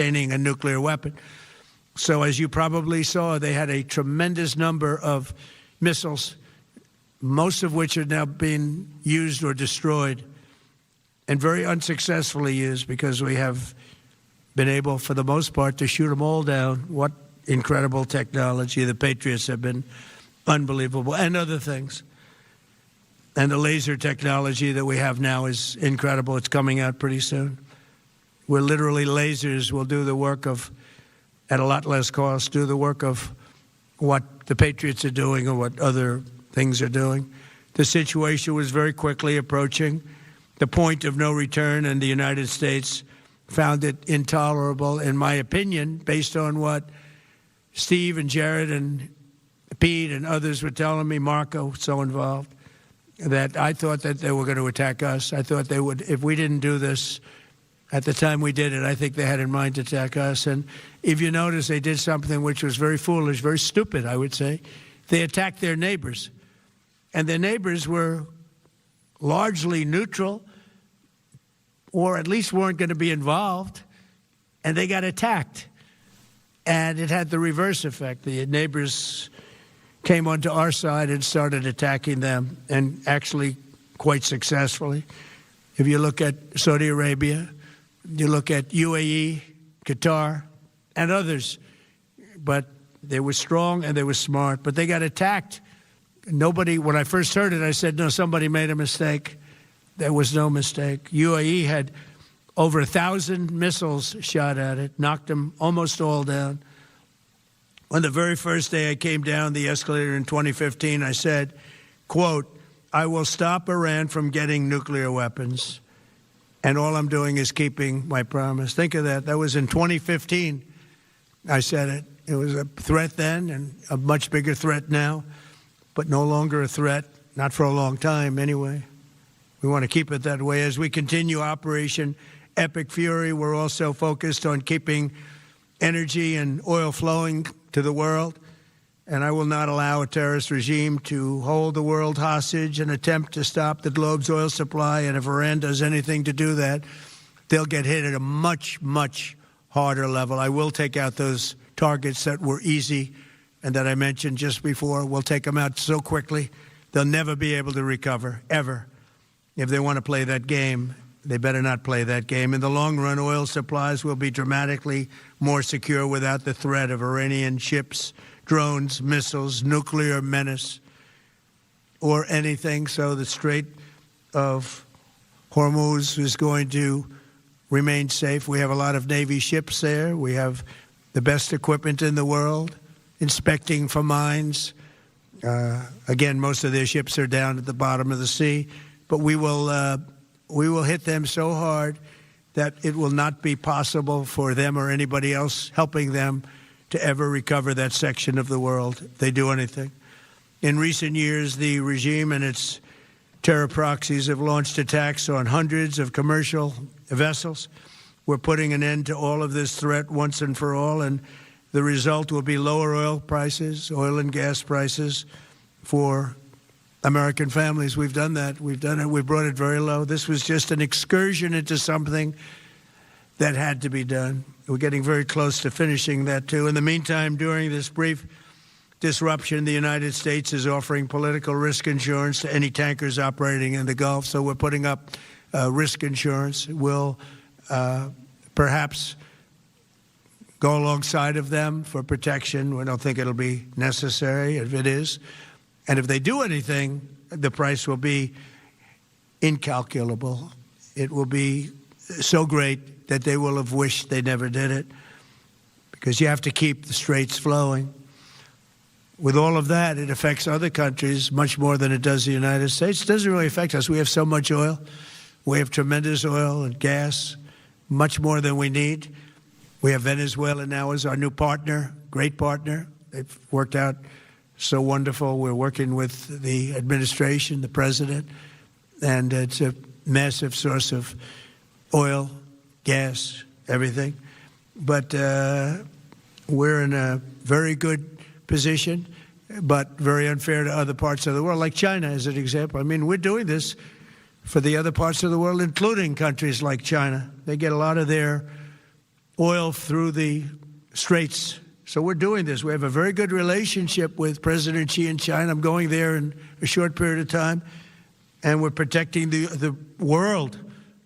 a nuclear weapon. So as you probably saw, they had a tremendous number of missiles, most of which are now being used or destroyed, and very unsuccessfully used, because we have been able, for the most part, to shoot them all down. What incredible technology. The Patriots have been unbelievable, and other things. And the laser technology that we have now is incredible. It's coming out pretty soon, where literally lasers will do the work of, at a lot less cost, do the work of what the Patriots are doing or what other things are doing. The situation was very quickly approaching the point of no return, and the United States found it intolerable, in my opinion, based on what Steve and Jared and Pete and others were telling me, Marco, so involved, that I thought that they were going to attack us. I thought they would, if we didn't do this at the time we did it, I think they had in mind to attack us. And if you notice, they did something which was very foolish, very stupid, I would say. They attacked their neighbors. And their neighbors were largely neutral, or at least weren't going to be involved, and they got attacked. And it had the reverse effect. The neighbors came onto our side and started attacking them, and actually quite successfully. If you look at Saudi Arabia, you look at UAE, Qatar, and others, but they were strong and they were smart, but they got attacked. Nobody, when I first heard it, I said, no, somebody made a mistake. There was no mistake. UAE had over 1,000 missiles shot at it, knocked them almost all down. On the very first day I came down the escalator in 2015, I said, quote, I will stop Iran from getting nuclear weapons, and all I'm doing is keeping my promise. Think of that. That was in 2015. I said it. It was a threat then and a much bigger threat now, but no longer a threat, not for a long time anyway. We want to keep it that way. As we continue Operation Epic Fury, we're also focused on keeping energy and oil flowing to the world, and I will not allow a terrorist regime to hold the world hostage and attempt to stop the globe's oil supply. And if Iran does anything to do that, they'll get hit at a much, much harder level. I will take out those targets that were easy and that I mentioned just before. We'll take them out so quickly, they'll never be able to recover, ever. If they want to play that game, they better not play that game. In the long run, oil supplies will be dramatically more secure without the threat of Iranian ships, drones, missiles, nuclear menace, or anything. So the Strait of Hormuz is going to remain safe. We have a lot of Navy ships there. We have the best equipment in the world, inspecting for mines. Again, most of their ships are down at the bottom of the sea. But we will hit them so hard that it will not be possible for them or anybody else helping them to ever recover that section of the world if they do anything. In recent years, the regime and its terror proxies have launched attacks on hundreds of commercial vessels. We're putting an end to all of this threat once and for all, and the result will be lower oil prices, oil and gas prices for American families. We've done that. We've done it. We brought it very low. This was just an excursion into something that had to be done. We're getting very close to finishing that, too. In the meantime, during this brief disruption, the United States is offering political risk insurance to any tankers operating in the Gulf. So we're putting up risk insurance. We'll perhaps go alongside of them for protection. We don't think it'll be necessary. If it is, and if they do anything, the price will be incalculable. It will be so great that they will have wished they never did it, because you have to keep the straits flowing. With all of that, it affects other countries much more than it does the United States. It doesn't really affect us. We have so much oil. We have tremendous oil and gas, much more than we need. We have Venezuela now as our new partner, great partner. They've worked out so wonderful. We're working with the administration, the president, and it's a massive source of oil, gas, everything. But we're in a very good position, but very unfair to other parts of the world, like China as an example. I mean, we're doing this for the other parts of the world, including countries like China. They get a lot of their oil through the straits. So we're doing this. We have a very good relationship with President Xi in China. I'm going there in a short period of time, and we're protecting the world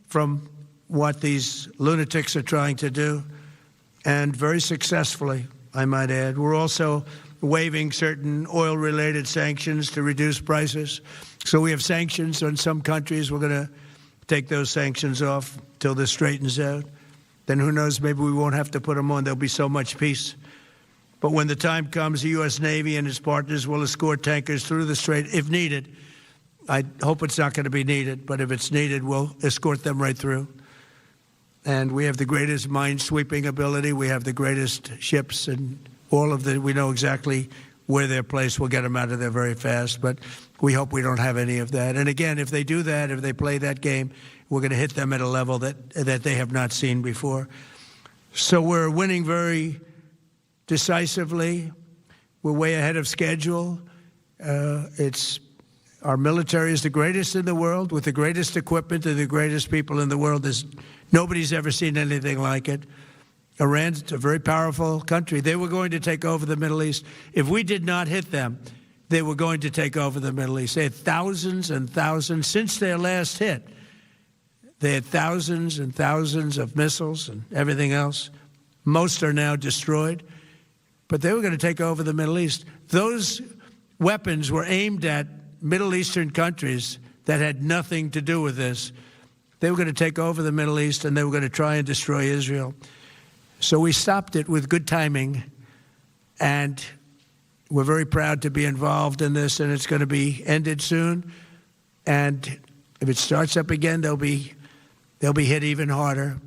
from what these lunatics are trying to do, and very successfully, I might add. We're also waiving certain oil-related sanctions to reduce prices. So we have sanctions on some countries. We're going to take those sanctions off till this straightens out. Then who knows, maybe we won't have to put them on. There'll be so much peace. But when the time comes, the U.S. Navy and its partners will escort tankers through the strait if needed. I hope it's not going to be needed, but if it's needed, we'll escort them right through. And we have the greatest mine-sweeping ability. We have the greatest ships, and we know exactly where they're placed. We'll get them out of there very fast, but we hope we don't have any of that. And again, if they do that, if they play that game, we're going to hit them at a level that they have not seen before. So we're winning very decisively. We're way ahead of schedule. Our military is the greatest in the world, with the greatest equipment and the greatest people in the world. Nobody's ever seen anything like it. Iran's a very powerful country. They were going to take over the Middle East. If we did not hit them, they were going to take over the Middle East. They had thousands and thousands. Since their last hit, they had thousands and thousands of missiles and everything else. Most are now destroyed. But they were going to take over the Middle East. Those weapons were aimed at Middle Eastern countries that had nothing to do with this. They were going to take over the Middle East, and they were going to try and destroy Israel. So we stopped it with good timing, and we're very proud to be involved in this, and it's going to be ended soon. And if it starts up again, they'll be hit even harder.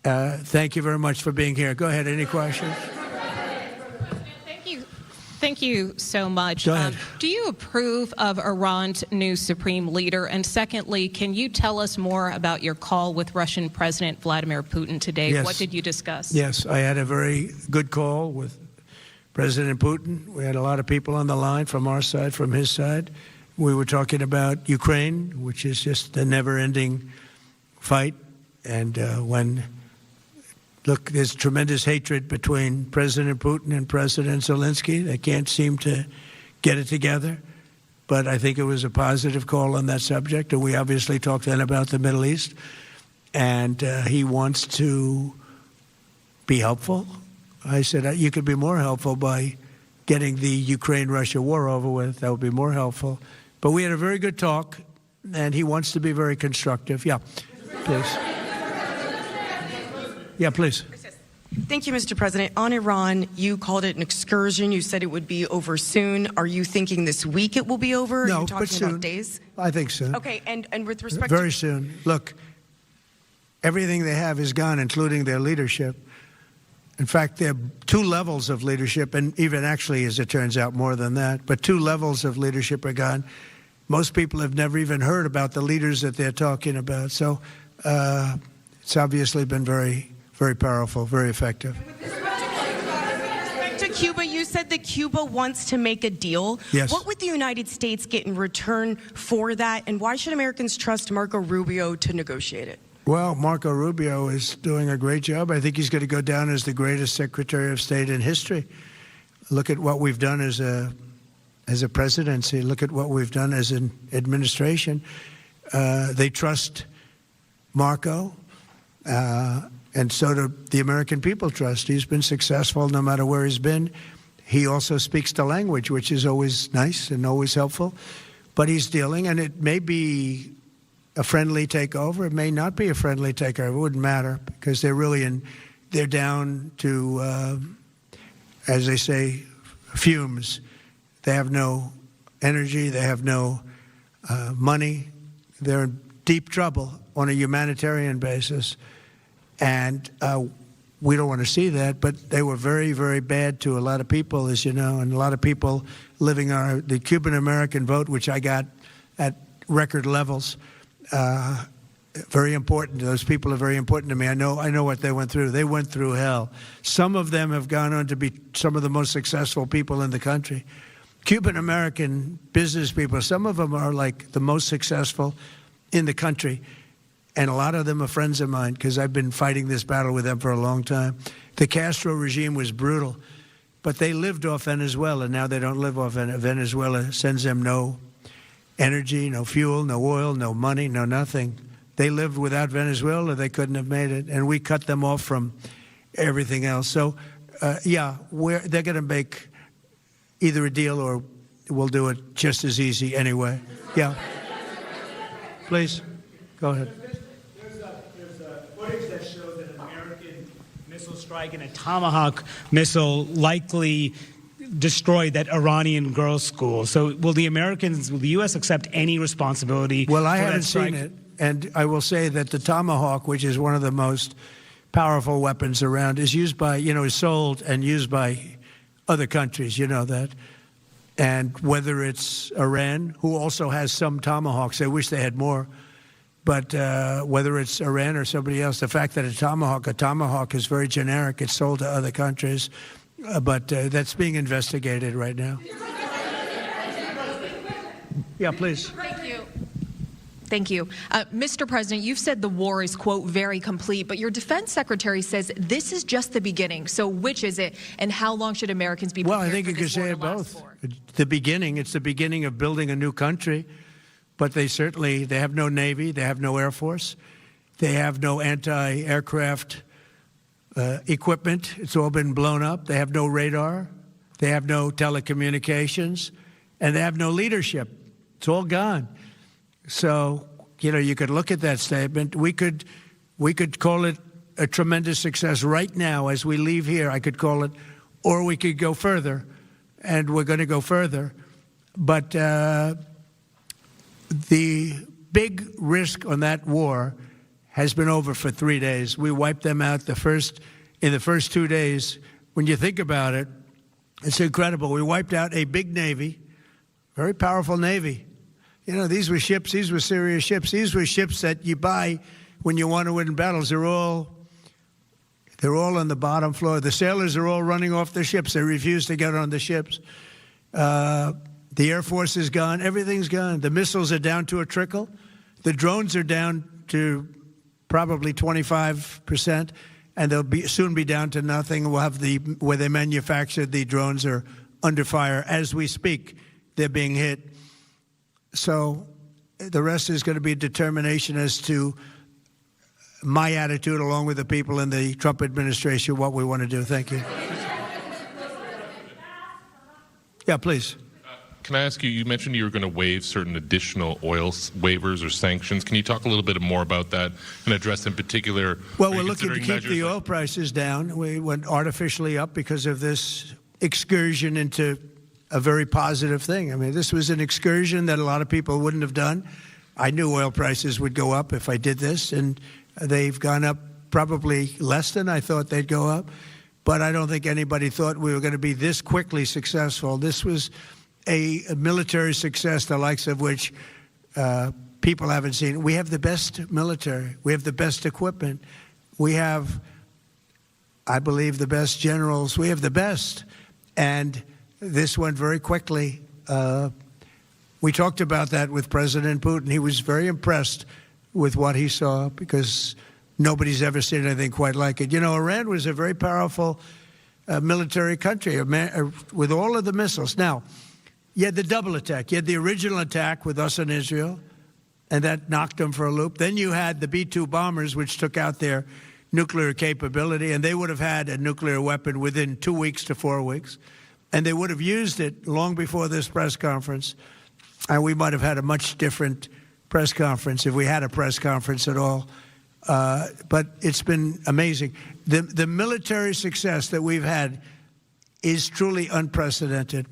Thank you very much for being here. Go ahead. Any questions? Thank you so much. Go ahead. Do you approve of Iran's new supreme leader? And secondly, can you tell us more about your call with Russian President Vladimir Putin today? Yes. What did you discuss? Yes, I had a very good call with President Putin. We had a lot of people on the line from our side, from his side. We were talking about Ukraine, which is just a never-ending fight. And look, there's tremendous hatred between President Putin and President Zelensky. They can't seem to get it together. But I think it was a positive call on that subject. And we obviously talked then about the Middle East. And he wants to be helpful. I said, you could be more helpful by getting the Ukraine-Russia war over with. That would be more helpful. But we had a very good talk, and he wants to be very constructive. Yeah, please. Yeah, please. Thank you, Mr. President. On Iran, you called it an excursion. You said it would be over soon. Are you thinking this week it will be over? No, Are you talking but soon. about days? I think soon. Okay, and with respect very soon. Look, everything they have is gone, including their leadership. In fact, there are two levels of leadership, and even actually, as it turns out, more than that. But two levels of leadership are gone. Most people have never even heard about the leaders that they're talking about. So it's obviously been very powerful, very effective. With respect to Cuba, you said that Cuba wants to make a deal. Yes. What would the United States get in return for that, and why should Americans trust Marco Rubio to negotiate it? Well, Marco Rubio is doing a great job. I think he's going to go down as the greatest Secretary of State in history. Look at what we've done as a presidency. Look at what we've done as an administration. They trust Marco. And so do the American people trust. He's been successful no matter where he's been. He also speaks the language, which is always nice and always helpful. But he's dealing, and it may be a friendly takeover. It may not be a friendly takeover. It wouldn't matter, because they're down to, as they say, fumes. They have no energy. They have no money. They're in deep trouble on a humanitarian basis. And we don't want to see that, but they were very, very bad to a lot of people, as you know, and a lot of people living on the Cuban-American vote, which I got at record levels. Very important. Those people are very important to me. I know what they went through. They went through hell. Some of them have gone on to be some of the most successful people in the country. Cuban-American business people, some of them are like the most successful in the country. and a lot of them are friends of mine because I've been fighting this battle with them for a long time. The Castro regime was brutal, but they lived off Venezuela. Now they don't live off Venezuela. Venezuela sends them no energy, no fuel, no oil, no money, no nothing. They lived without Venezuela. They couldn't have made it, and we cut them off from everything else. So, yeah, they're going to make either a deal or we'll do it just as easy anyway. Yeah. Please, go ahead. There's footage that shows that an American missile strike and a Tomahawk missile likely destroyed that Iranian girls' school. So will the U.S. accept any responsibility? Well, I for haven't that strike? seen it, and I will say that the Tomahawk, which is one of the most powerful weapons around, is used by, is sold and used by other countries, you know that. And whether it's Iran, who also has some Tomahawks, I wish they had more, but whether it's Iran or somebody else, the fact that a Tomahawk is very generic. It's sold to other countries, but that's being investigated right now. Yeah, please. Thank you. Thank you. Mr. President, you've said the war is, quote, very complete, but your defense secretary says this is just the beginning. So which is it, and how long should Americans be prepared Well, I think for you could this war say to it last both. for? It's the beginning of building a new country, but they have no Navy, they have no Air Force, they have no anti-aircraft equipment. It's all been blown up. They have no radar, they have no telecommunications, and they have no leadership. It's all gone. So, you could look at that statement. We could call it a tremendous success right now as we leave here. I could call it, or we could go further, and we're going to go further. But the big risk on that war has been over for 3 days. We wiped them out in the first 2 days. When you think about it, it's incredible. We wiped out a big Navy, very powerful Navy. These were ships. These were serious ships. These were ships that you buy when you want to win battles. They're all on the bottom floor. The sailors are all running off the ships. They refuse to get on the ships. The Air Force is gone. Everything's gone. The missiles are down to a trickle. The drones are down to probably 25%, and they'll soon be down to nothing. We'll have where they manufactured the drones are under fire as we speak. They're being hit. So the rest is going to be determination as to my attitude, along with the people in the Trump administration, what we want to do. Thank you. Yeah, please. Can I ask you, you mentioned you were going to waive certain additional oil waivers or sanctions. Can you talk a little bit more about that and address in particular? Well, we're looking to keep the oil prices down. We went artificially up because of this excursion into a very positive thing. I mean, this was an excursion that a lot of people wouldn't have done. I knew oil prices would go up if I did this, and they've gone up probably less than I thought they'd go up. But I don't think anybody thought we were going to be this quickly successful. This was a military success, the likes of which people haven't seen. We have the best military. We have the best equipment. We have, I believe, the best generals. We have the best. And this went very quickly. We talked about that with President Putin. He was very impressed with what he saw because nobody's ever seen anything quite like it. Iran was a very powerful military country with all of the missiles. Now, you had the double attack. You had the original attack with us and Israel, and that knocked them for a loop. Then you had the B-2 bombers, which took out their nuclear capability, and they would have had a nuclear weapon within 2 weeks to 4 weeks. And they would have used it long before this press conference. And we might have had a much different press conference if we had a press conference at all. But it's been amazing. The military success that we've had is truly unprecedented.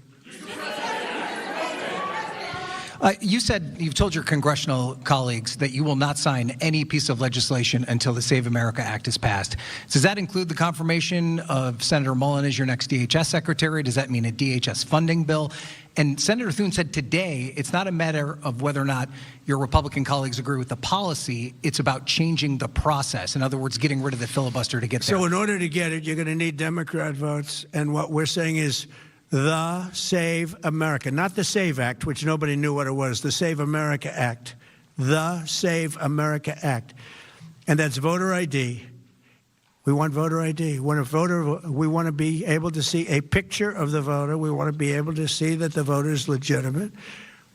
You've told your congressional colleagues that you will not sign any piece of legislation until the Save America Act is passed. Does that include the confirmation of Senator Mullen as your next DHS secretary? Does that mean a DHS funding bill? And Senator Thune said today it's not a matter of whether or not your Republican colleagues agree with the policy. It's about changing the process. In other words, getting rid of the filibuster to get there. So in order to get it, you're going to need Democrat votes. And what we're saying is the Save America, not the SAVE Act, which nobody knew what it was, the Save America Act. the Save America Act. And that's voter ID. We want voter ID. When a voter, we want to be able to see a picture of the voter. We want to be able to see that the voter is legitimate.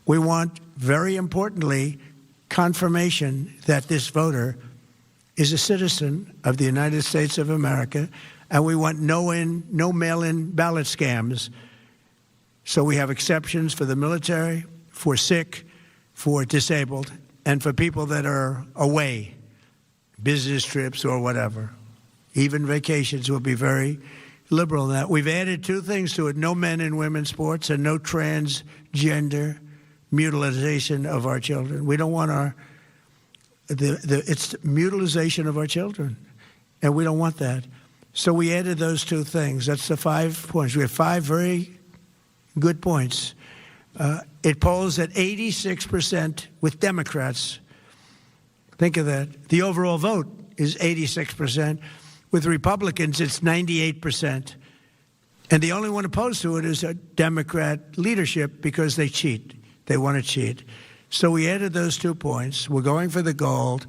We want, very importantly, confirmation that this voter is a citizen of the United States of America, and we want no mail-in ballot scams. So we have exceptions for the military, for sick, for disabled, and for people that are away, business trips or whatever. Even vacations will be very liberal in that. We've added two things to it: no men in women's sports and no transgender mutilization of our children. We don't want it's mutilization of our children, and we don't want that. So we added those two things. That's the 5 points. We have 5 very good points. It polls at 86% with Democrats. Think of that. The overall vote is 86%. With Republicans, it's 98%. And the only one opposed to it is a Democrat leadership because they cheat. They want to cheat. So we added those 2 points. We're going for the gold,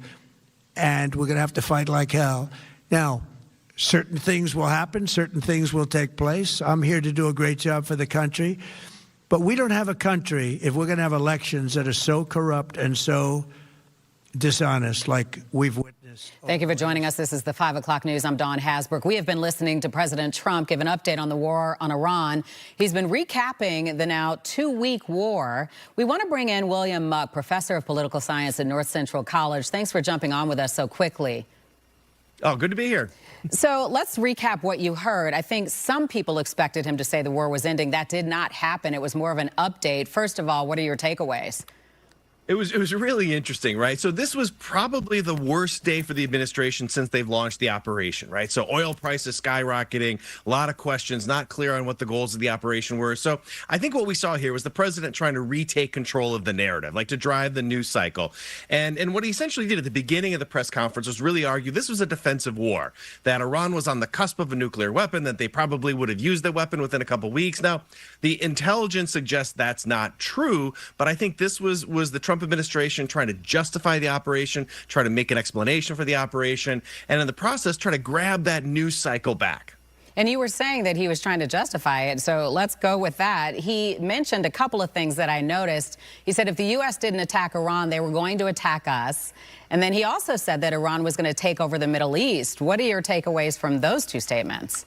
and we're going to have to fight like hell. Now, certain things will happen. Certain things will take place. I'm here to do a great job for the country. But we don't have a country if we're going to have elections that are so corrupt and so dishonest like we've witnessed. Thank you for joining us. This is the 5 o'clock news. I'm Dawn Hasbrook. We have been listening to President Trump give an update on the war on Iran. He's been recapping the now 2-week war. We want to bring in William Muck, professor of political science at North Central College. Thanks for jumping on with us so quickly. Oh, good to be here. So let's recap what you heard. I think some people expected him to say the war was ending. That did not happen. It was more of an update. First of all, what are your takeaways? It was really interesting, right? So this was probably the worst day for the administration since they've launched the operation, right? So oil prices skyrocketing, a lot of questions, not clear on what the goals of the operation were. So I think what we saw here was the president trying to retake control of the narrative, like to drive the news cycle. And what he essentially did at the beginning of the press conference was really argue this was a defensive war, that Iran was on the cusp of a nuclear weapon, that they probably would have used the weapon within a couple weeks. Now, the intelligence suggests that's not true, but I think this was the Trump administration trying to justify the operation, try to make an explanation for the operation, and in the process, try to grab that news cycle back. And you were saying that he was trying to justify it, so let's go with that. He mentioned a couple of things that I noticed. He said if the U.S. didn't attack Iran, they were going to attack us. And then he also said that Iran was going to take over the Middle East. What are your takeaways from those two statements?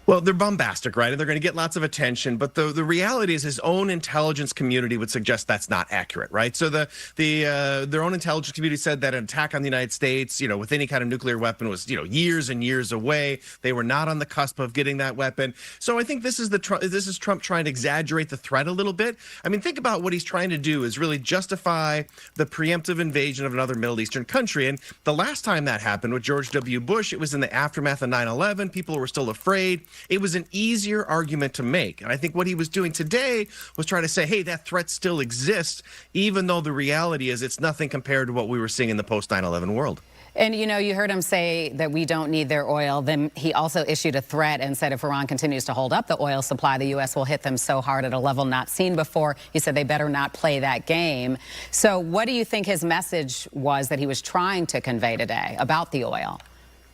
Well, they're bombastic, right? And they're going to get lots of attention. But the reality is his own intelligence community would suggest that's not accurate, right? So their own intelligence community said that an attack on the United States, with any kind of nuclear weapon was, years and years away. They were not on the cusp of getting that weapon. So I think this is Trump trying to exaggerate the threat a little bit. I mean, think about what he's trying to do is really justify the preemptive invasion of another Middle Eastern country. And the last time that happened with George W. Bush, it was in the aftermath of 9/11. People were still afraid. It was an easier argument to make. And I think what he was doing today was trying to say, hey, that threat still exists, even though the reality is it's nothing compared to what we were seeing in the post 9/11 world. And, you heard him say that we don't need their oil. Then he also issued a threat and said if Iran continues to hold up the oil supply, the U.S. will hit them so hard at a level not seen before. He said they better not play that game. So what do you think his message was that he was trying to convey today about the oil?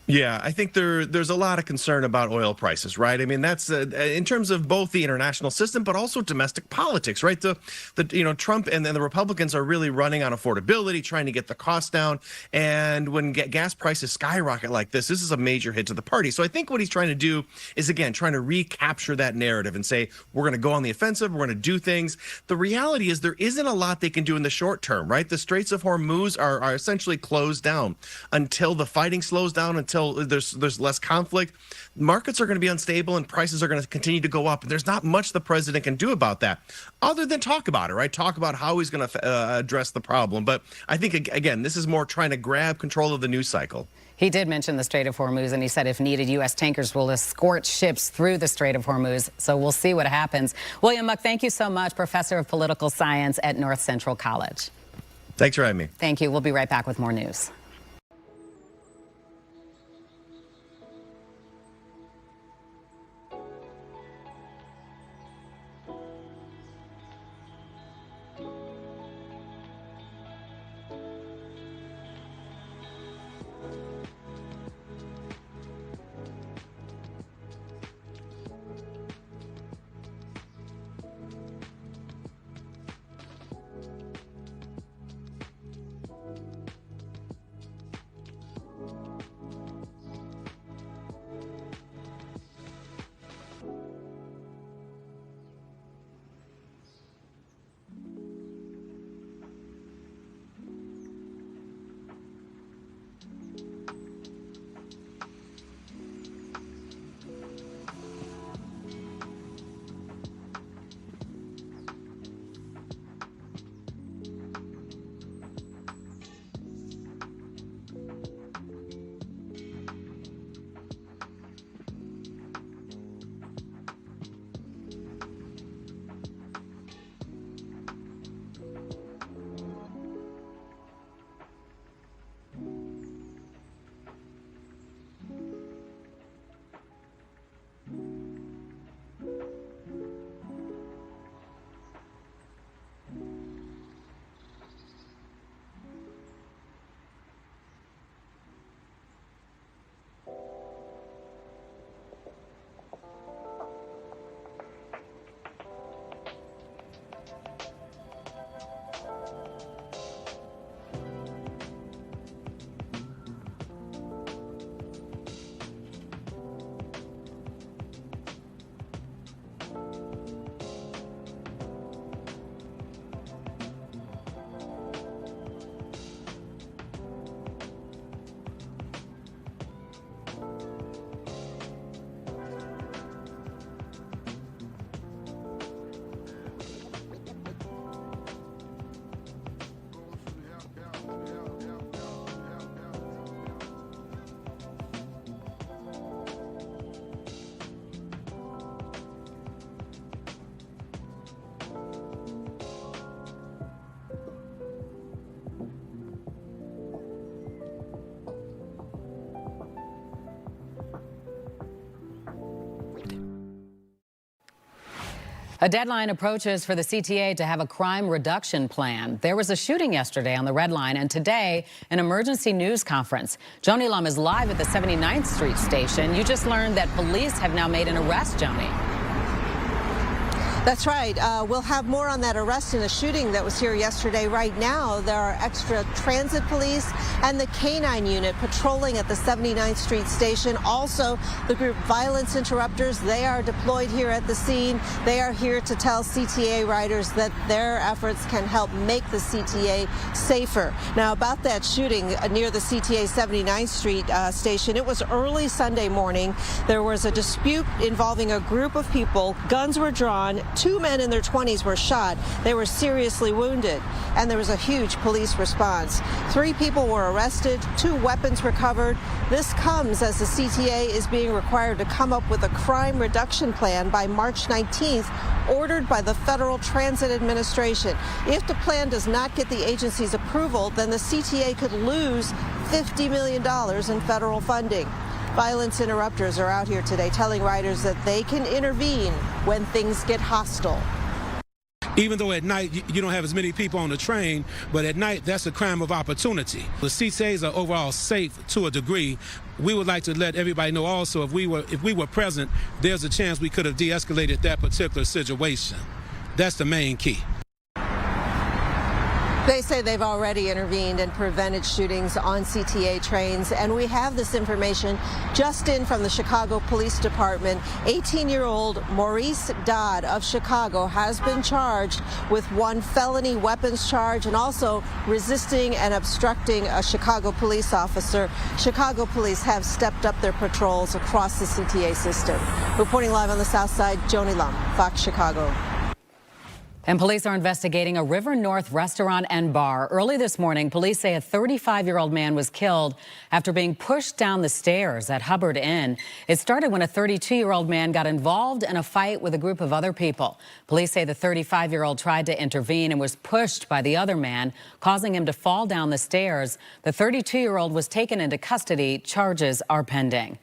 Yeah, I think there's a lot of concern about oil prices, right? I mean, that's in terms of both the international system, but also domestic politics, right? Trump and the Republicans are really running on affordability, trying to get the cost down. And when gas prices skyrocket like this is a major hit to the party. So I think what he's trying to do is, again, trying to recapture that narrative and say, we're going to go on the offensive, we're going to do things. The reality is there isn't a lot they can do in the short term, right? The Straits of Hormuz are essentially closed down until the fighting slows down, until there's less conflict. Markets are going to be unstable and prices are going to continue to go up. And there's not much the president can do about that other than talk about it, right? Talk about how he's going to address the problem. But I think, again, this is more trying to grab control of the news cycle. He did mention the Strait of Hormuz, and he said if needed, U.S. tankers will escort ships through the Strait of Hormuz. So we'll see what happens. William Muck, thank you so much, professor of political science at North Central College. Thanks for having me. Thank you. We'll be right back with more news. A deadline approaches for the CTA to have a crime reduction plan. There was a shooting yesterday on the Red Line, and today, an emergency news conference. Joni Lum is live at the 79th Street station. You just learned that police have now made an arrest, Joni. That's right. We'll have more on that arrest in a shooting that was here yesterday. Right now, there are extra transit police and the K-9 unit patrolling at the 79th Street station. Also, the group Violence Interrupters, they are deployed here at the scene. They are here to tell CTA riders that their efforts can help make the CTA safer. Now, about that shooting near the CTA 79th Street station, it was early Sunday morning. There was a dispute involving a group of people. Guns were drawn. 2 men in their 20s were shot. They were seriously wounded, and there was a huge police response. 3 people were arrested, 2 weapons recovered. This comes as the CTA is being required to come up with a crime reduction plan by March 19th, ordered by the Federal Transit Administration. If the plan does not get the agency's approval, then the CTA could lose $50 million in federal funding. Violence Interrupters are out here today telling riders that they can intervene when things get hostile. Even though at night you don't have as many people on the train, but at night that's a crime of opportunity. The CTAs are overall safe to a degree. We would like to let everybody know also if we were present, there's a chance we could have de-escalated that particular situation. That's the main key. They say they've already intervened and prevented shootings on CTA trains, and we have this information just in from the Chicago Police Department. 18-year-old Maurice Dodd of Chicago has been charged with 1 felony weapons charge and also resisting and obstructing a Chicago police officer. Chicago police have stepped up their patrols across the CTA system. Reporting live on the South Side, Joni Lum, Fox Chicago. And police are investigating a River North restaurant and bar. Early this morning, police say a 35-year-old man was killed after being pushed down the stairs at Hubbard Inn. It started when a 32-year-old man got involved in a fight with a group of other people. Police say the 35-year-old tried to intervene and was pushed by the other man, causing him to fall down the stairs. The 32-year-old was taken into custody. Charges are pending.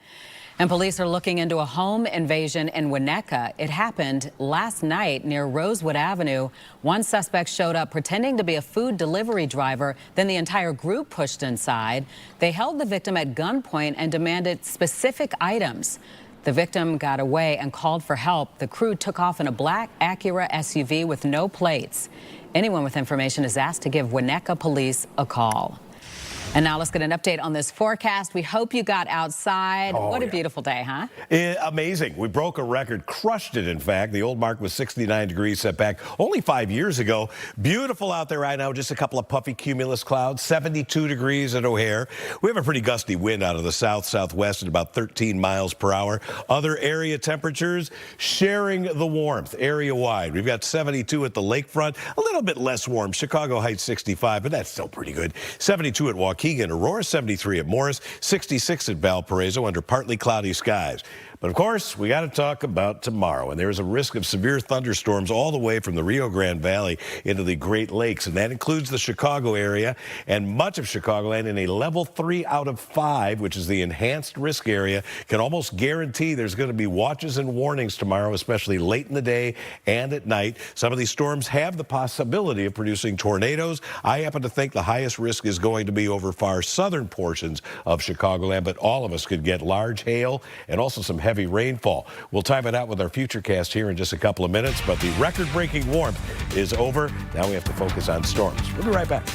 And police are looking into a home invasion in Winnetka. It happened last night near Rosewood Avenue. One suspect showed up pretending to be a food delivery driver. Then the entire group pushed inside. They held the victim at gunpoint and demanded specific items. The victim got away and called for help. The crew took off in a black Acura SUV with no plates. Anyone with information is asked to give Winnetka police a call. And now let's get an update on this forecast. We hope you got outside. What a beautiful day, huh? Amazing. We broke a record, crushed it, in fact. The old mark was 69 degrees set back only 5 years ago. Beautiful out there right now, just a couple of puffy cumulus clouds, 72 degrees at O'Hare. We have a pretty gusty wind out of the south-southwest at about 13 miles per hour. Other area temperatures sharing the warmth area-wide. We've got 72 at the lakefront, a little bit less warm. Chicago Heights 65, but that's still pretty good. 72 at Waukegan. Aurora, 73 at Morris, 66 at Valparaiso under partly cloudy skies. But of course, we got to talk about tomorrow, and there is a risk of severe thunderstorms all the way from the Rio Grande Valley into the Great Lakes, and that includes the Chicago area and much of Chicagoland in a level 3 out of 5, which is the enhanced risk area. Can almost guarantee there's going to be watches and warnings tomorrow, especially late in the day and at night. Some of these storms have the possibility of producing tornadoes. I happen to think the highest risk is going to be over far southern portions of Chicagoland, but all of us could get large hail and also some heavy rainfall. We'll time it out with our Futurecast here in just a couple of minutes, but the record-breaking warmth is over. Now we have to focus on storms. We'll be right back.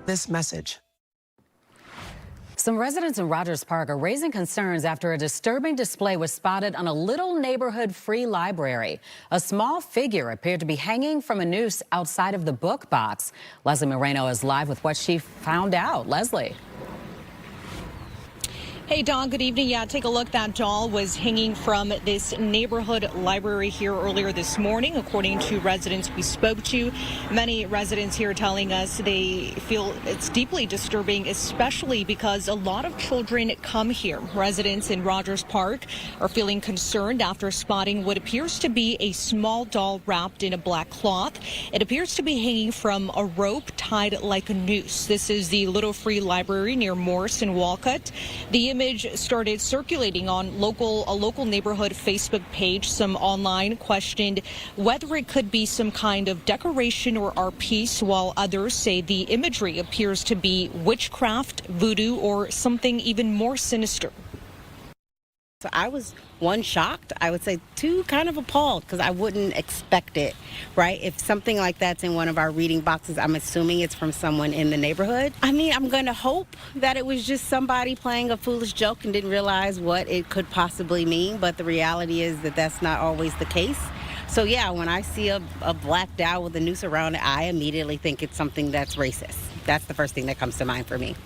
this message. Some residents in Rogers Park are raising concerns after a disturbing display was spotted on a little neighborhood free library. A small figure appeared to be hanging from a noose outside of the book box. Leslie Moreno is live with what she found out. Leslie. Hey, Dawn, good evening. Yeah, take a look. That doll was hanging from this neighborhood library here earlier this morning, according to residents we spoke to. Many residents here telling us they feel it's deeply disturbing, especially because a lot of children come here. Residents in Rogers Park are feeling concerned after spotting what appears to be a small doll wrapped in a black cloth. It appears to be hanging from a rope tied like a noose. This is the Little Free Library near Morse and Walcott. The image started circulating on a local neighborhood Facebook page. Some online questioned whether it could be some kind of decoration or art piece, while others say the imagery appears to be witchcraft, voodoo, or something even more sinister. So I was, one, shocked. I would say two, kind of appalled, because I wouldn't expect it, right? If something like that's in one of our reading boxes, I'm assuming it's from someone in the neighborhood. I mean, I'm going to hope that it was just somebody playing a foolish joke and didn't realize what it could possibly mean, but the reality is that that's not always the case. So yeah, when I see a black doll with a noose around it, I immediately think it's something that's racist. That's the first thing that comes to mind for me.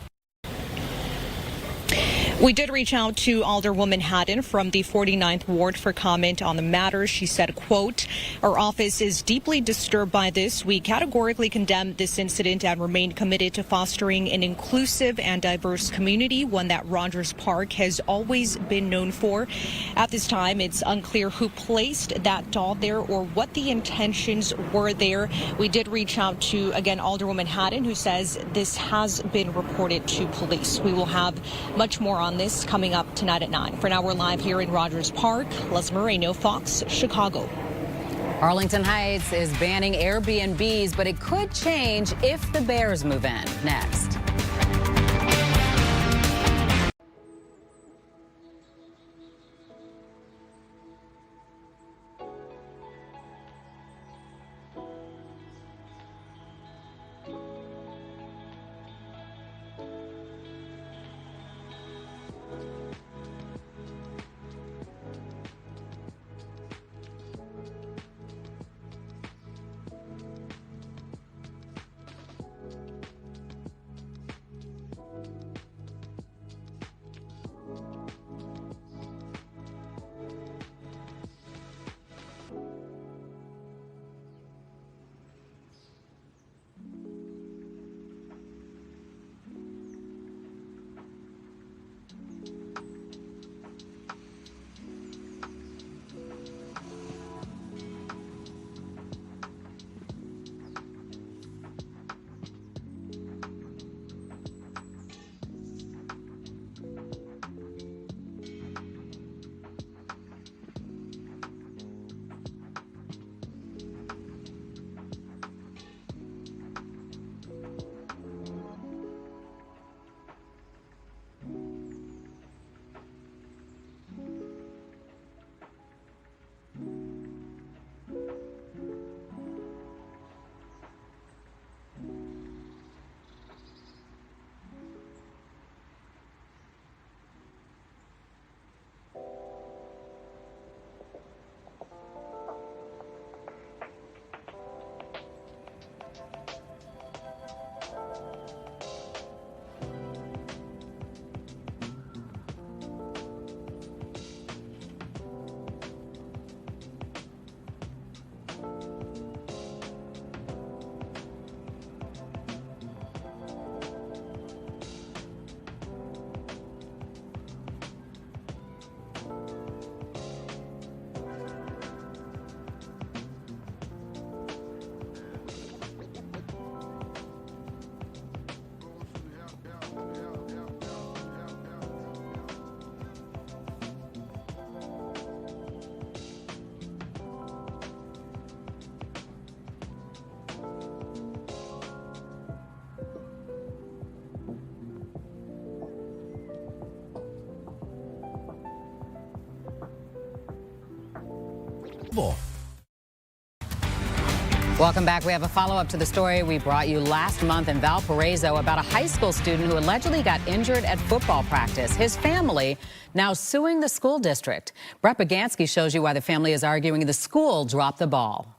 We did reach out to Alderwoman Haddon from the 49th Ward for comment on the matter. She said, quote, "Our office is deeply disturbed by this. We categorically condemn this incident and remain committed to fostering an inclusive and diverse community, one that Rogers Park has always been known for. At this time, it's unclear who placed that doll there or what the intentions were there." We did reach out to, again, Alderwoman Haddon, who says this has been reported to police. We will have much more on this coming up tonight at 9. For now, we're live here in Rogers Park. Les Moreno, Fox, Chicago. Arlington Heights is banning Airbnbs, but it could change if the Bears move in. Next. Welcome back. We have a follow-up to the story we brought you last month in Valparaiso about a high school student who allegedly got injured at football practice. His family now suing the school district. Brett Bagansky shows you why the family is arguing the school dropped the ball.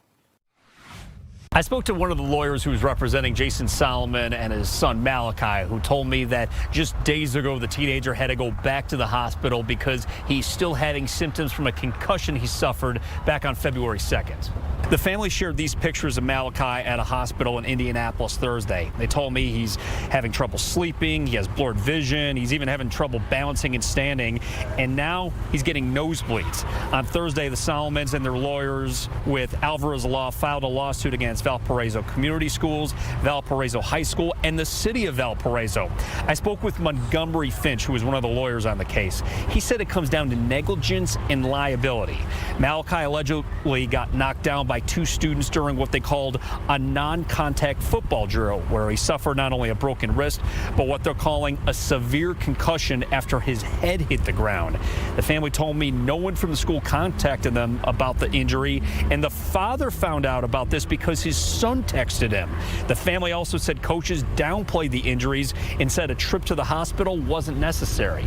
I spoke to one of the lawyers who was representing Jason Solomon and his son Malachi, who told me that just days ago the teenager had to go back to the hospital because he's still having symptoms from a concussion he suffered back on February 2nd. The family shared these pictures of Malachi at a hospital in Indianapolis Thursday. They told me he's having trouble sleeping, he has blurred vision, he's even having trouble balancing and standing, and now he's getting nosebleeds. On Thursday, the Solomons and their lawyers with Alvarez Law filed a lawsuit against Valparaiso Community Schools, Valparaiso High School, and the city of Valparaiso. I spoke with Montgomery Finch, who is one of the lawyers on the case. He said it comes down to negligence and liability. Malachi allegedly got knocked down by two students during what they called a non-contact football drill, where he suffered not only a broken wrist, but what they're calling a severe concussion after his head hit the ground. The family told me no one from the school contacted them about the injury, and the father found out about this because his son texted him. The family also said coaches downplayed the injuries and said a trip to the hospital wasn't necessary.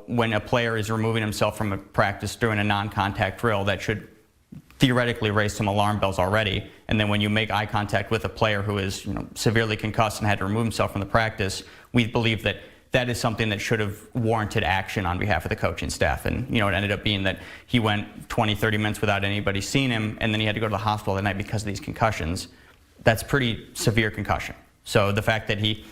When a player is removing himself from a practice during a non-contact drill, that should theoretically raise some alarm bells already. And then when you make eye contact with a player who is severely concussed and had to remove himself from the practice, we believe that that is something that should have warranted action on behalf of the coaching staff. And it ended up being that he went 20, 30 minutes without anybody seeing him, and then he had to go to the hospital that night because of these concussions. That's pretty severe concussion. So the fact that he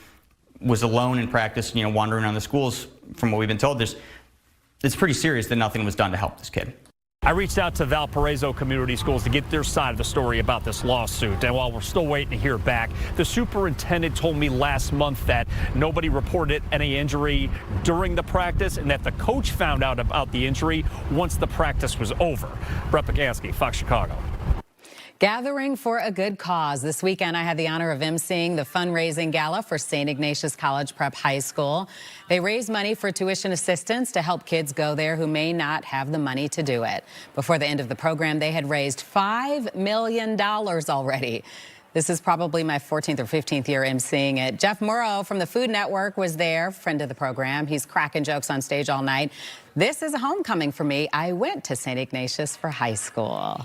was alone in practice, wandering around the schools, from what we've been told, it's pretty serious that nothing was done to help this kid. I reached out to Valparaiso Community Schools to get their side of the story about this lawsuit. And while we're still waiting to hear back, the superintendent told me last month that nobody reported any injury during the practice and that the coach found out about the injury once the practice was over. Brett Bagansky, Fox Chicago. Gathering for a good cause. This weekend, I had the honor of emceeing the fundraising gala for St. Ignatius College Prep High School. They raised money for tuition assistance to help kids go there who may not have the money to do it. Before the end of the program, they had raised $5 million already. This is probably my 14th or 15th year emceeing it. Jeff Murrow from the Food Network was there, friend of the program. He's cracking jokes on stage all night. This is a homecoming for me. I went to St. Ignatius for high school.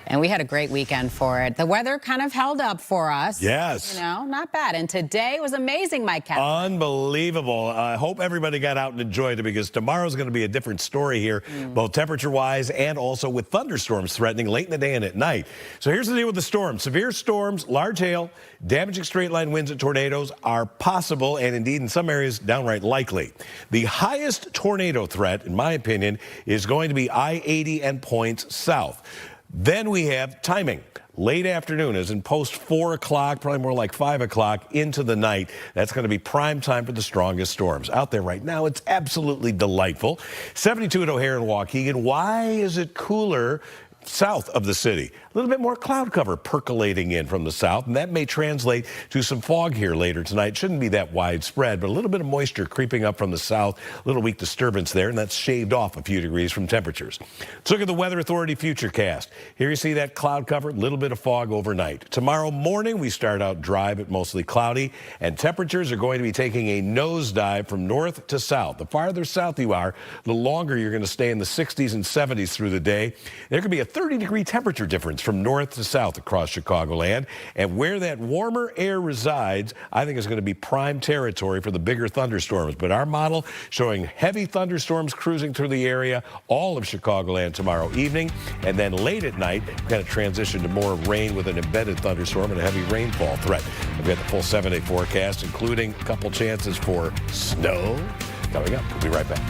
And we had a great weekend for it. The weather kind of held up for us. Yes. Not bad. And today was amazing, Mike Kavler. Unbelievable. I hope everybody got out and enjoyed it because tomorrow's going to be a different story here, both temperature-wise and also with thunderstorms threatening late in the day and at night. So here's the deal with the storms. Severe storms, large hail, damaging straight-line winds and tornadoes are possible and indeed in some areas downright likely. The highest tornado threat, in my opinion, is going to be I-80 and points south. Then we have timing. Late afternoon, as in post 4 o'clock, probably more like 5 o'clock into the night. That's going to be prime time for the strongest storms. Out there right now, it's absolutely delightful. 72 at O'Hare and Waukegan. Why is it cooler south of the city? A little bit more cloud cover percolating in from the south, and that may translate to some fog here later tonight. Shouldn't be that widespread, but a little bit of moisture creeping up from the south. A little weak disturbance there, and that's shaved off a few degrees from temperatures. Let's look at the Weather Authority Futurecast. Here you see that cloud cover, a little bit of fog overnight. Tomorrow morning, we start out dry but mostly cloudy, and temperatures are going to be taking a nosedive from north to south. The farther south you are, the longer you're going to stay in the 60s and 70s through the day. There could be a 30-degree temperature difference from north to south across Chicagoland, and where that warmer air resides, I think is going to be prime territory for the bigger thunderstorms. But our model showing heavy thunderstorms cruising through the area, all of Chicagoland tomorrow evening, and then late at night, we're going to transition to more rain with an embedded thunderstorm and a heavy rainfall threat. We've got the full 7-day forecast, including a couple chances for snow coming up. We'll be right back.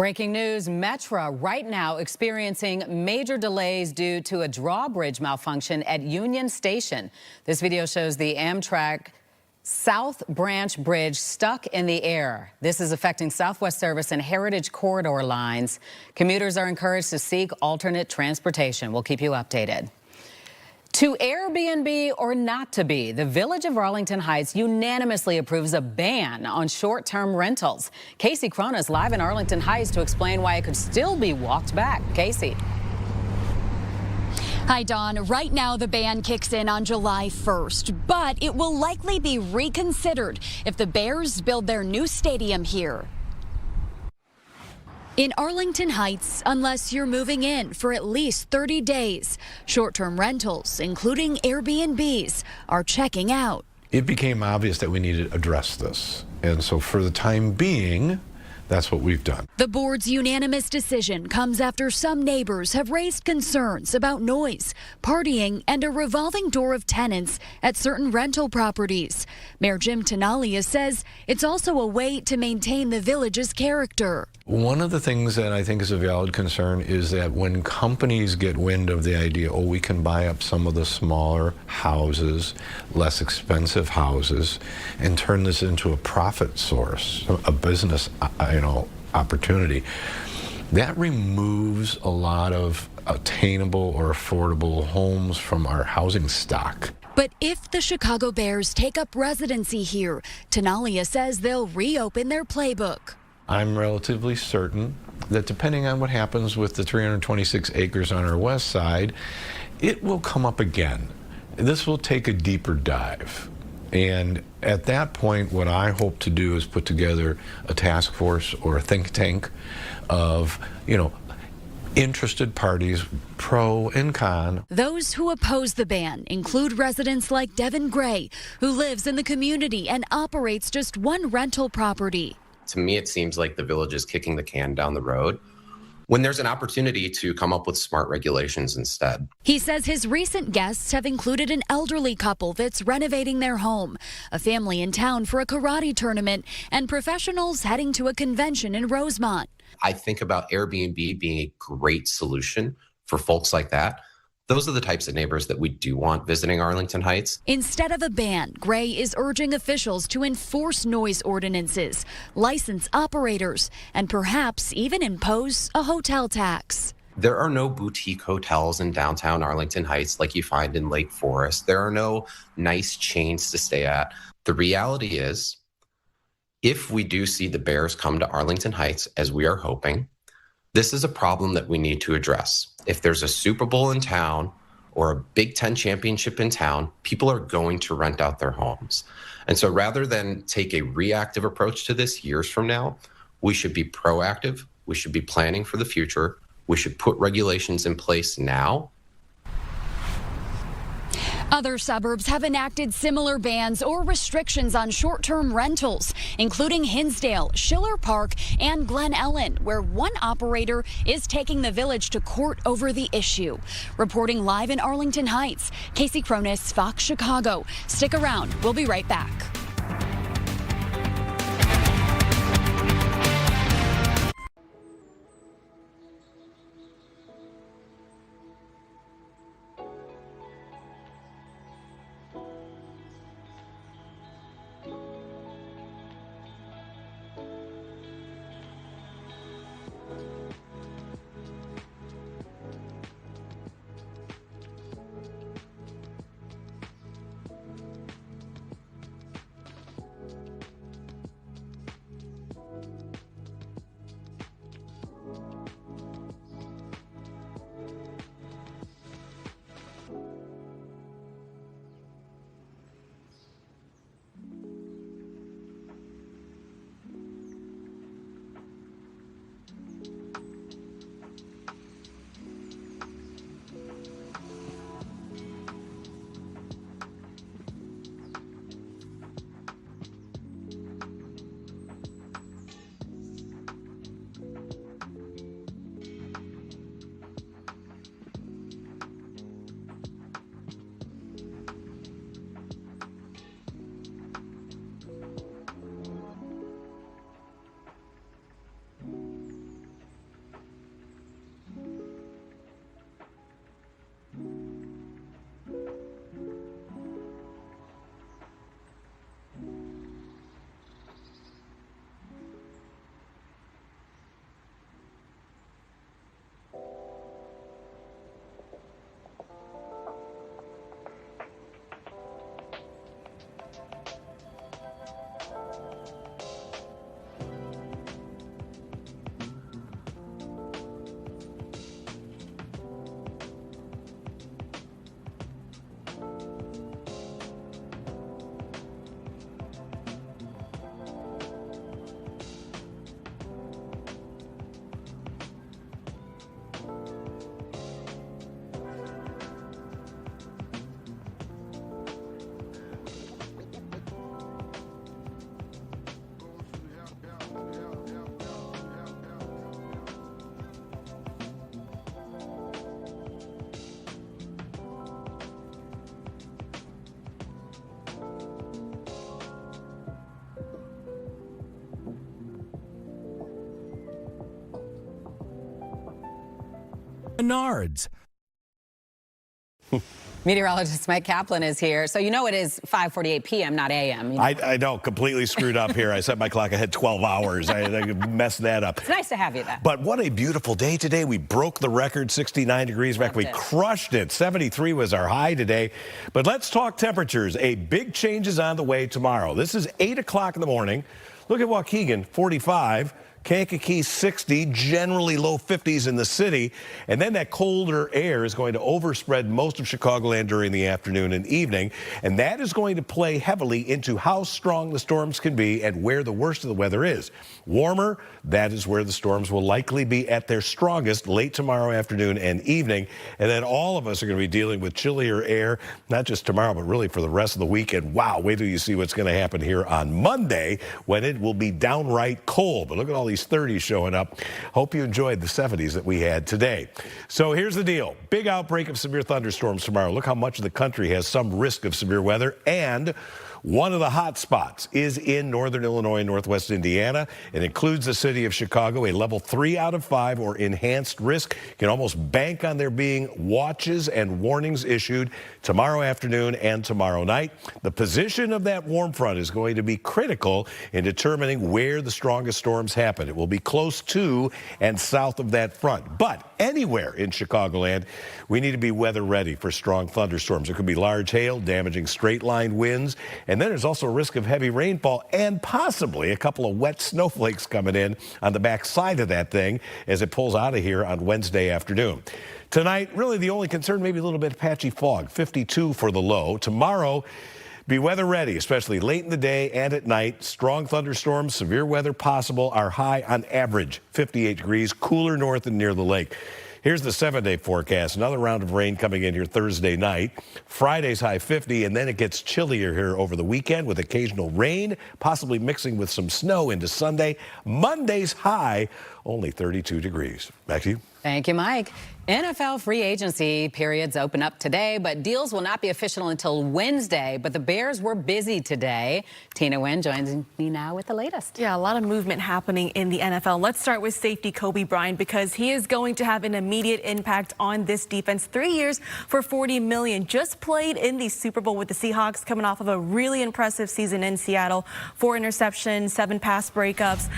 Breaking news, Metra right now experiencing major delays due to a drawbridge malfunction at Union Station. This video shows the Amtrak South Branch Bridge stuck in the air. This is affecting Southwest Service and Heritage Corridor lines. Commuters are encouraged to seek alternate transportation. We'll keep you updated. To Airbnb or not to be, the Village of Arlington Heights unanimously approves a ban on short-term rentals. Casey Cronus live in Arlington Heights to explain why it could still be walked back. Casey. Hi, Dawn. Right now, the ban kicks in on July 1st, but it will likely be reconsidered if the Bears build their new stadium here in Arlington Heights, unless you're moving in for at least 30 days. Short-term rentals, including Airbnbs, are checking out. It became obvious that we needed to address this. And so for the time being, that's what we've done. The board's unanimous decision comes after some neighbors have raised concerns about noise, partying, and a revolving door of tenants at certain rental properties. Mayor Jim Tenalia says it's also a way to maintain the village's character. One of the things that I think is a valid concern is that when companies get wind of the idea, oh, we can buy up some of the smaller houses, less expensive houses, and turn this into a profit source, a business, opportunity, that removes a lot of attainable or affordable homes from our housing stock. But if the Chicago Bears take up residency here, Tenalia says they'll reopen their playbook. I'm relatively certain that depending on what happens with the 326 acres on our west side, it will come up again. This will take a deeper dive. And at that point, what I hope to do is put together a task force or a think tank of, interested parties, pro and con. Those who oppose the ban include residents like Devin Gray, who lives in the community and operates just one rental property. To me, it seems like the village is kicking the can down the road when there's an opportunity to come up with smart regulations instead. He says his recent guests have included an elderly couple that's renovating their home, a family in town for a karate tournament, and professionals heading to a convention in Rosemont. I think about Airbnb being a great solution for folks like that. Those are the types of neighbors that we do want visiting Arlington Heights. Instead of a ban, Gray is urging officials to enforce noise ordinances, license operators, and perhaps even impose a hotel tax. There are no boutique hotels in downtown Arlington Heights like you find in Lake Forest. There are no nice chains to stay at. The reality is, if we do see the Bears come to Arlington Heights, as we are hoping, this is a problem that we need to address. If there's a Super Bowl in town or a Big Ten championship in town, people are going to rent out their homes. And so rather than take a reactive approach to this years from now, we should be proactive. We should be planning for the future. We should put regulations in place now. Other suburbs have enacted similar bans or restrictions on short-term rentals, including Hinsdale, Schiller Park, and Glen Ellen, where one operator is taking the village to court over the issue. Reporting live in Arlington Heights, Casey Cronus, Fox Chicago. Stick around. We'll be right back. Menards. Meteorologist Mike Kaplan is here. So you know it is 5:48 p.m., not a.m. You know? I know, completely screwed up here. I set my clock ahead 12 hours. I messed that up. It's nice to have you there. But what a beautiful day today. We broke the record, 69 degrees. In fact, we crushed it. 73 was our high today. But let's talk temperatures. A big change is on the way tomorrow. This is 8 o'clock in the morning. Look at Waukegan, 45. Kankakee 60, generally low 50s in the city. And then that colder air is going to overspread most of Chicagoland during the afternoon and evening. And that is going to play heavily into how strong the storms can be and where the worst of the weather is. Warmer, that is where the storms will likely be at their strongest late tomorrow afternoon and evening. And then all of us are going to be dealing with chillier air, not just tomorrow, but really for the rest of the week. And wow, wait till you see what's going to happen here on Monday when it will be downright cold. But look at all these 30s showing up. Hope you enjoyed the 70s that we had today. So here's the deal. Big outbreak of severe thunderstorms tomorrow. Look how much of the country has some risk of severe weather. And one of the hot spots is in northern Illinois and northwest Indiana. It includes the city of Chicago, a level 3 out of 5 or enhanced risk. You can almost bank on there being watches and warnings issued tomorrow afternoon and tomorrow night. The position of that warm front is going to be critical in determining where the strongest storms happen. It will be close to and south of that front. But anywhere in Chicagoland, we need to be weather ready for strong thunderstorms. It could be large hail, damaging straight line winds. And then there's also a risk of heavy rainfall and possibly a couple of wet snowflakes coming in on the back side of that thing as it pulls out of here on Wednesday afternoon. Tonight, really the only concern, maybe a little bit of patchy fog, 52 for the low. Tomorrow, be weather ready, especially late in the day and at night. Strong thunderstorms, severe weather possible. Our high on average, 58 degrees, cooler north and near the lake. Here's the 7-day forecast. Another round of rain coming in here Thursday night. Friday's high 50, and then it gets chillier here over the weekend with occasional rain, possibly mixing with some snow into Sunday. Monday's high, only 32 degrees. Back to you. Thank you, Mike. NFL free agency periods open up today, but deals will not be official until Wednesday. But the Bears were busy today. Tina Nguyen joins me now with the latest. Yeah, a lot of movement happening in the NFL. Let's start with safety Kobe Bryant because he is going to have an immediate impact on this defense. 3 years for $40 million. Just played in the Super Bowl with the Seahawks, coming off of a really impressive season in Seattle. 4 interceptions, 7 pass breakups,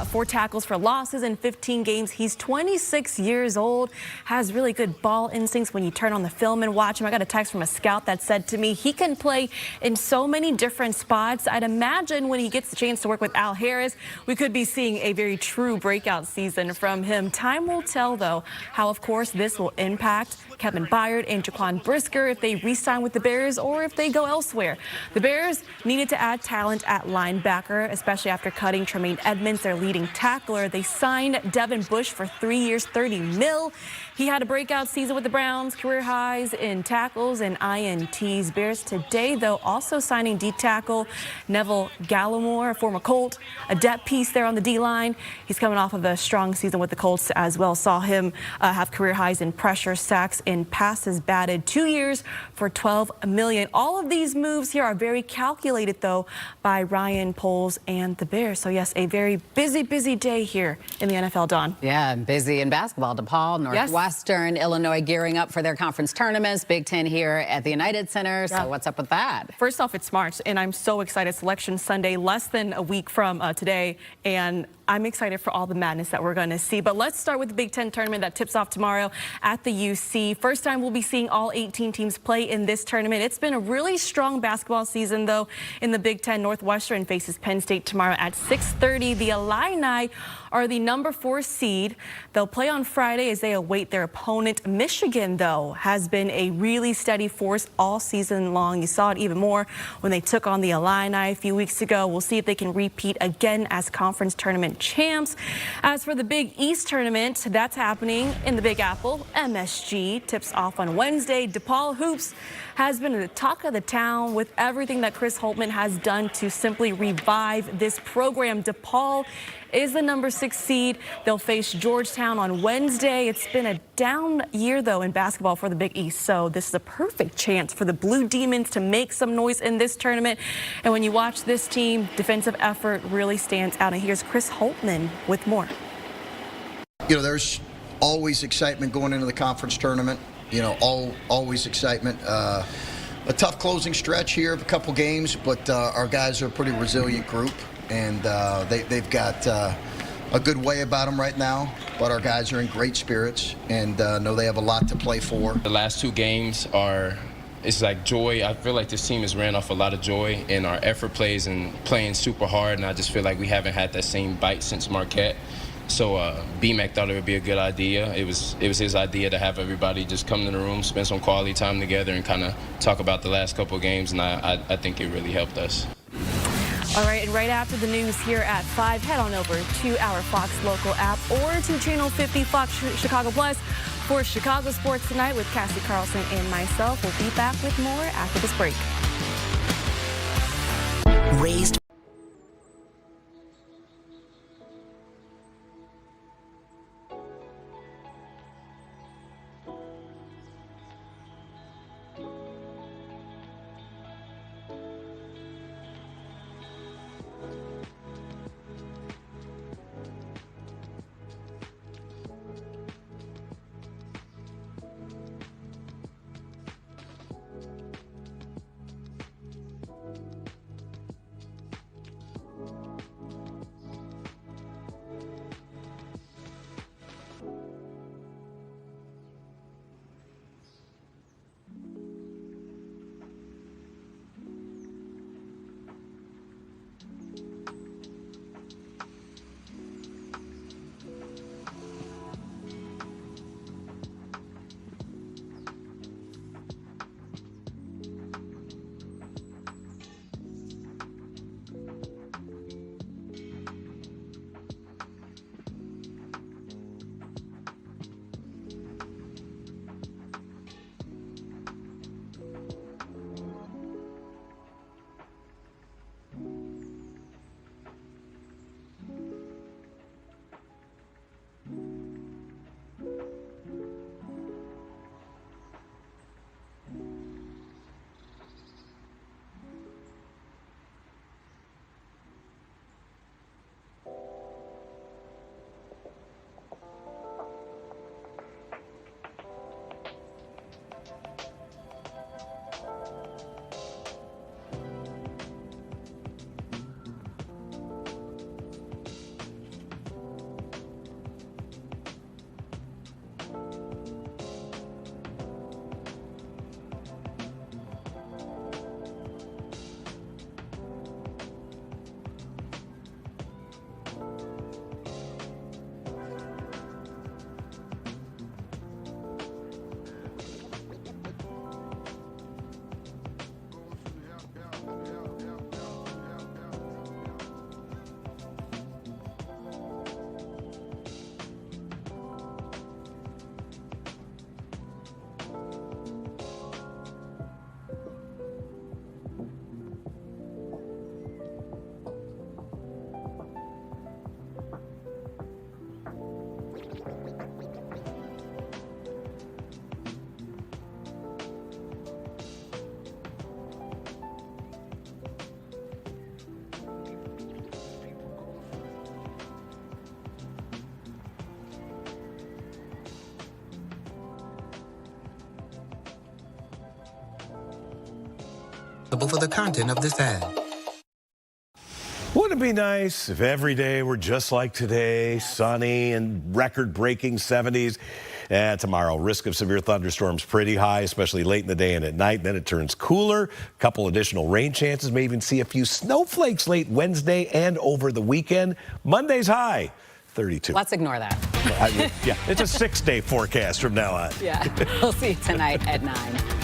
4 tackles for losses in 15 games. He's 26 years old. Has really good ball instincts when you turn on the film and watch him. I got a text from a scout that said to me he can play in so many different spots. I'd imagine when he gets the chance to work with Al Harris, we could be seeing a very true breakout season from him. Time will tell, though, how, of course, this will impact Kevin Byard and Jaquan Brisker if they re-sign with the Bears or if they go elsewhere. The Bears needed to add talent at linebacker, especially after cutting Tremaine Edmonds, their leading tackler. They signed Devin Bush for 3 years, $30 million. He had a breakout season with the Browns, career highs in tackles and INTs. Bears today, though, also signing D tackle Neville Gallimore, a former Colt, a depth piece there on the D-line. He's coming off of a strong season with the Colts as well. Saw him have career highs in pressure, sacks, and passes batted. 2 years for $12 million. All of these moves here are very calculated, though, by Ryan Poles and the Bears. So, yes, a very busy day here in the NFL, Dawn. Yeah, busy in basketball. DePaul, Northwestern, Illinois gearing up for their conference tournaments. Big Ten here at the United Center. So what's up with that? First off, it's March, and I'm so excited. Selection Sunday, less than a week from today, and I'm excited for all the madness that we're going to see. But let's start with the Big Ten tournament that tips off tomorrow at the UC. First time we'll be seeing all 18 teams play in this tournament. It's been a really strong basketball season, though, in the Big Ten. Northwestern faces Penn State tomorrow at 6:30. The Illini are the number 4 seed. They'll play on Friday as they await their opponent. Michigan, though, has been a really steady force all season long. You saw it even more when they took on the Illini a few weeks ago. We'll see if they can repeat again as conference tournament champs. As for the Big East tournament, that's happening in the Big Apple. MSG tips off on Wednesday. DePaul Hoops has been the talk of the town with everything that Chris Holtmann has done to simply revive this program. DePaul is the number 6 seed. They'll face Georgetown on Wednesday. It's been a down year, though, in basketball for the Big East. So this is a perfect chance for the Blue Demons to make some noise in this tournament. And when you watch this team, defensive effort really stands out. And here's Chris Holtmann with more. You know, there's always excitement going into the conference tournament. You know, always excitement. A tough closing stretch here of a couple games, but our guys are a pretty resilient group, and they've got a good way about them right now. But our guys are in great spirits and know they have a lot to play for. The last 2 games it's like joy. I feel like this team has ran off a lot of joy in our effort plays and playing super hard, and I just feel like we haven't had that same bite since Marquette. So B-Mac thought it would be a good idea. It was his idea to have everybody just come to the room, spend some quality time together, and kind of talk about the last couple of games, and I think it really helped us. All right, and right after the news here at 5, head on over to our Fox local app or to Channel 50 Fox Chicago Plus for Chicago Sports Tonight with Cassie Carlson and myself. We'll be back with more after this break. Raised for the content of this ad. Wouldn't it be nice if every day were just like today, sunny and record-breaking 70s? Tomorrow, risk of severe thunderstorms pretty high, especially late in the day and at night. Then it turns cooler. A couple additional rain chances. May even see a few snowflakes late Wednesday and over the weekend. Monday's high, 32. Let's ignore that. Yeah, it's a 6-day forecast from now on. Yeah, we'll see you tonight at 9.